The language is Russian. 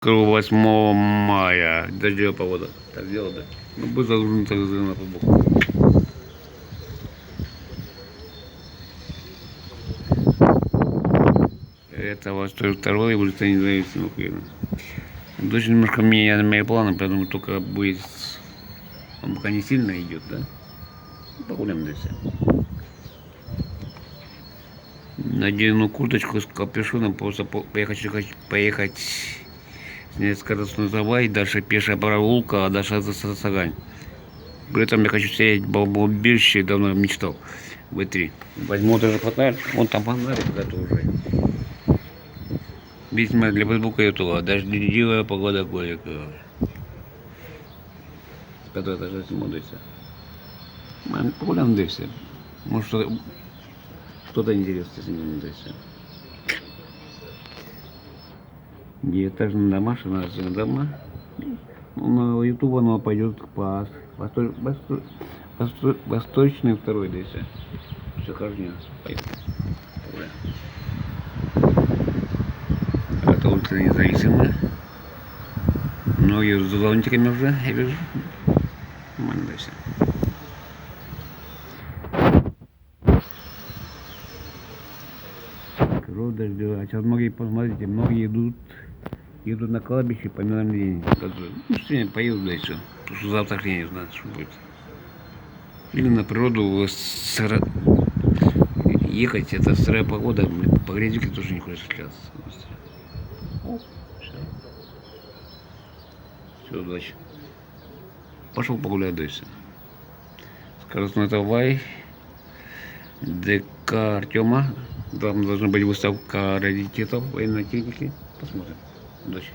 8 мая. Дождевая погода. Так дело, да? Ну, будет загружен так на футбол. Это вас тоже второй будет независимый Украина. Дочь немножко меняет мои планы, поэтому только будет. Он пока не сильно идет, да? Погуляем здесь. Надену курточку с капюшоном, просто поехать снять скоростной завай, дальше пешая прогулка, а дальше Сагань. При этом я хочу сидеть в бомбоубежище, давно мечтал. В3. Возьму даже фонарь, вон там фонарик готов уже. Видимо, для Фейсбука и Ютуба. Дождливая погода горькая. С 5 этажа смотрится. Погуляем здесь. Может что-то интересное с ним здесь. Девятиэтажные дома, 16 дома. На Ютуб оно пойдет по восточный второй здесь. Все хождение. Это улица Независимая. Многие с зонтиками уже, я вижу. Нормально здесь. Природа дождевая. Сейчас многие, посмотрите, многие едут на кладбище по мирный день. Ну, сегодня поедут, да и все. Потому что завтра я не знаю, что будет. Или на природу ехать, это сырая погода, по грязюке тоже не хочется сейчас. Все, удачи. Пошел погулять дальше. Скоростной трамвай. ДК Артема. Там должна быть выставка раритетов военной техники. Посмотрим. Удачи.